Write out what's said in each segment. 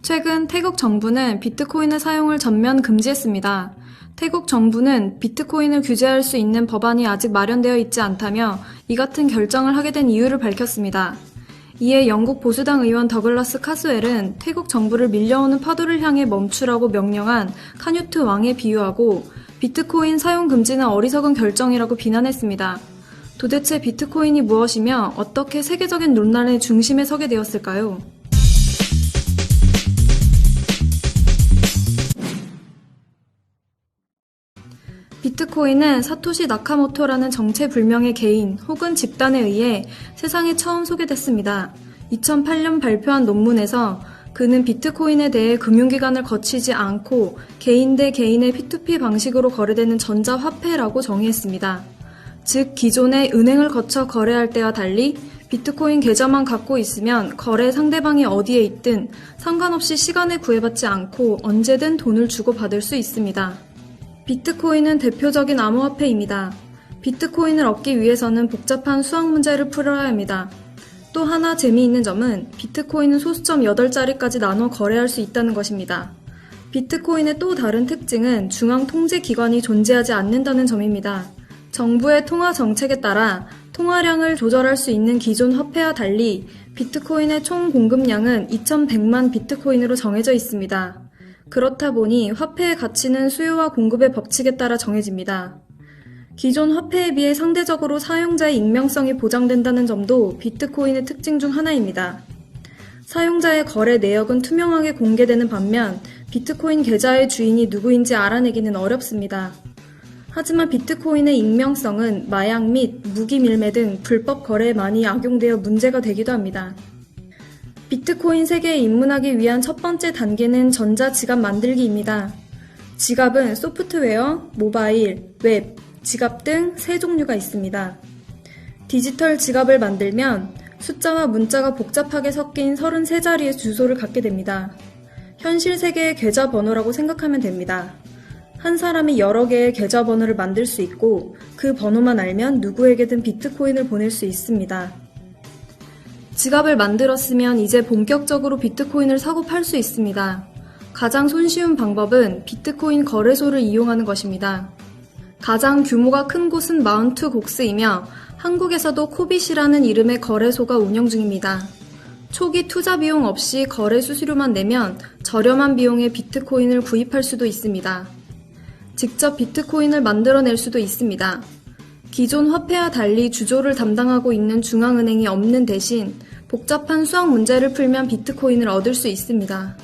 최근 태국 정부는 비트코인의 사용을 전면 금지했습니다. 태국 정부는 비트코인을 규제할 수 있는 법안이 아직 마련되어 있지 않다며 이 같은 결정을 하게 된 이유를 밝혔습니다. 이에 영국 보수당 의원 더글라스 카스웰은 태국 정부를 밀려오는 파도를 향해 멈추라고 명령한 카뉴트 왕에 비유하고 비트코인 사용 금지는 어리석은 결정이라고 비난했습니다. 도대체 비트코인이 무엇이며 어떻게 세계적인 논란의 중심에 서게 되었을까요? 비트코인은 사토시 나카모토라는 정체불명의 개인 혹은 집단에 의해 세상에 처음 소개됐습니다. 2008년 발표한 논문에서 그는 비트코인에 대해 금융기관을 거치지 않고 개인 대 개인의 P2P 방식으로 거래되는 전자화폐라고 정의했습니다. 즉 기존의 은행을 거쳐 거래할 때와 달리 비트코인 계좌만 갖고 있으면 거래 상대방이 어디에 있든 상관없이 시간에 구애받지 않고 언제든 돈을 주고 받을 수 있습니다. 비트코인은 대표적인 암호화폐입니다. 비트코인을 얻기 위해서는 복잡한 수학 문제를 풀어야 합니다. 또 하나 재미있는 점은 비트코인은 소수점 8자리까지 나눠 거래할 수 있다는 것입니다. 비트코인의 또 다른 특징은 중앙 통제 기관이 존재하지 않는다는 점입니다. 정부의 통화 정책에 따라 통화량을 조절할 수 있는 기존 화폐와 달리 비트코인의 총 공급량은 2100만 비트코인으로 정해져 있습니다. 그렇다 보니 화폐의 가치는 수요와 공급의 법칙에 따라 정해집니다. 기존 화폐에 비해 상대적으로 사용자의 익명성이 보장된다는 점도 비트코인의 특징 중 하나입니다. 사용자의 거래 내역은 투명하게 공개되는 반면 비트코인 계좌의 주인이 누구인지 알아내기는 어렵습니다. 하지만 비트코인의 익명성은 마약 및 무기 밀매 등 불법 거래에 많이 악용되어 문제가 되기도 합니다. 비트코인 세계에 입문하기 위한 첫 번째 단계는 전자지갑 만들기입니다. 지갑은 소프트웨어, 모바일, 웹, 지갑 등 세 종류가 있습니다. 디지털 지갑을 만들면 숫자와 문자가 복잡하게 섞인 33자리의 주소를 갖게 됩니다. 현실 세계의 계좌번호라고 생각하면 됩니다. 한 사람이 여러 개의 계좌번호를 만들 수 있고 그 번호만 알면 누구에게든 비트코인을 보낼 수 있습니다. 지갑을 만들었으면 이제 본격적으로 비트코인을 사고 팔 수 있습니다. 가장 손쉬운 방법은 비트코인 거래소를 이용하는 것입니다. 가장 규모가 큰 곳은 마운트 곡스이며 한국에서도 코빗이라는 이름의 거래소가 운영 중입니다. 초기 투자 비용 없이 거래 수수료만 내면 저렴한 비용에 비트코인을 구입할 수도 있습니다. 직접 비트코인을 만들어낼 수도 있습니다. 기존 화폐와 달리 주조를 담당하고 있는 중앙은행이 없는 대신 복잡한 수학 문제를 풀면 비트코인을 얻을 수 있습니다.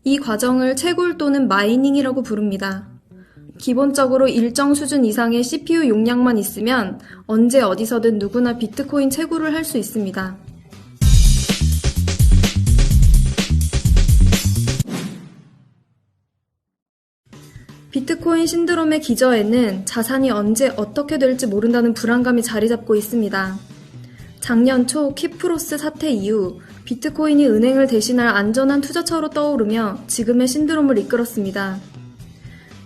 이 과정을 채굴 또는 마이닝이라고 부릅니다. 기본적으로 일정 수준 이상의 CPU 용량만 있으면 언제 어디서든 누구나 비트코인 채굴을 할 수 있습니다. 비트코인 신드롬의 기저에는 자산이 언제 어떻게 될지 모른다는 불안감이 자리 잡고 있습니다. 작년 초 키프로스 사태 이후 비트코인이 은행을 대신할 안전한 투자처로 떠오르며 지금의 신드롬을 이끌었습니다.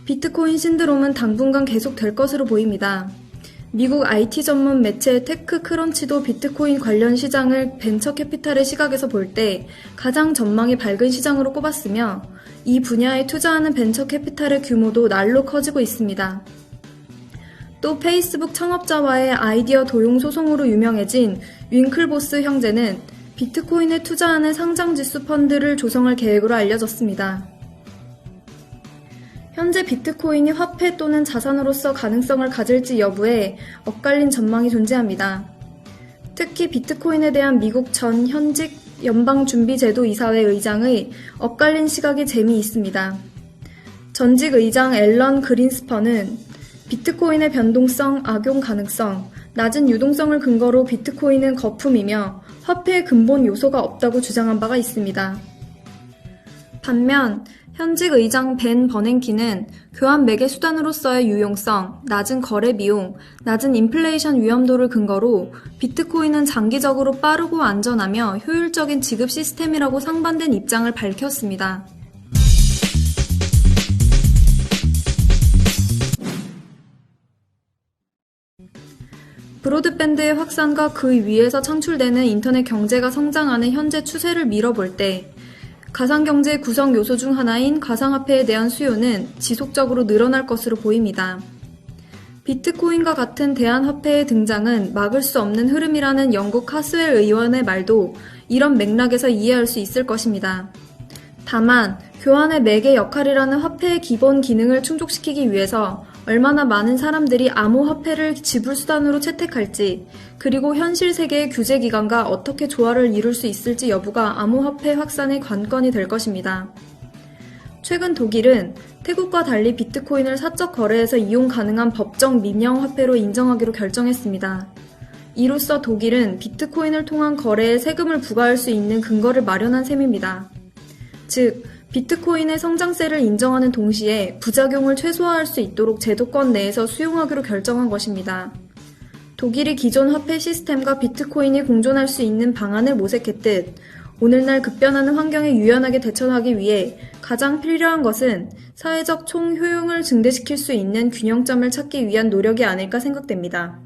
비트코인 신드롬은 당분간 계속될 것으로 보입니다. 미국 IT 전문 매체 테크크런치도 비트코인 관련 시장을 벤처 캐피탈의 시각에서 볼 때 가장 전망이 밝은 시장으로 꼽았으며 이 분야에 투자하는 벤처 캐피탈의 규모도 날로 커지고 있습니다. 또 페이스북 창업자와의 아이디어 도용 소송으로 유명해진 윙클보스 형제는 비트코인에 투자하는 상장지수 펀드를 조성할 계획으로 알려졌습니다. 현재 비트코인이 화폐 또는 자산으로서 가능성을 가질지 여부에 엇갈린 전망이 존재합니다. 특히 비트코인에 대한 미국 전 현직 연방준비제도이사회 의장의 엇갈린 시각이 재미있습니다. 전직 의장 앨런 그린스펀은 비트코인의 변동성, 악용 가능성, 낮은 유동성을 근거로 비트코인은 거품이며 화폐의 근본 요소가 없다고 주장한 바가 있습니다. 반면 현직 의장 벤 버냉키는 교환 매개 수단으로서의 유용성, 낮은 거래 비용, 낮은 인플레이션 위험도를 근거로 비트코인은 장기적으로 빠르고 안전하며 효율적인 지급 시스템이라고 상반된 입장을 밝혔습니다. 브로드밴드의 확산과 그 위에서 창출되는 인터넷 경제가 성장하는 현재 추세를 미뤄볼 때 가상경제 구성 요소 중 하나인 가상화폐에 대한 수요는 지속적으로 늘어날 것으로 보입니다. 비트코인과 같은 대안화폐의 등장은 막을 수 없는 흐름이라는 영국 카스웰 의원의 말도 이런 맥락에서 이해할 수 있을 것입니다. 다만 교환의 매개 역할이라는 화폐의 기본 기능을 충족시키기 위해서 얼마나 많은 사람들이 암호화폐를 지불수단으로 채택할지, 그리고 현실 세계의 규제기관과 어떻게 조화를 이룰 수 있을지 여부가 암호화폐 확산의 관건이 될 것입니다. 최근 독일은 태국과 달리 비트코인을 사적 거래에서 이용 가능한 법정 민영화폐로 인정하기로 결정했습니다. 이로써 독일은 비트코인을 통한 거래에 세금을 부과할 수 있는 근거를 마련한 셈입니다. 즉, 비트코인의 성장세를 인정하는 동시에 부작용을 최소화할 수 있도록 제도권 내에서 수용하기로 결정한 것입니다. 독일이 기존 화폐 시스템과 비트코인이 공존할 수 있는 방안을 모색했듯 오늘날 급변하는 환경에 유연하게 대처하기 위해 가장 필요한 것은 사회적 총효용을 증대시킬 수 있는 균형점을 찾기 위한 노력이 아닐까 생각됩니다.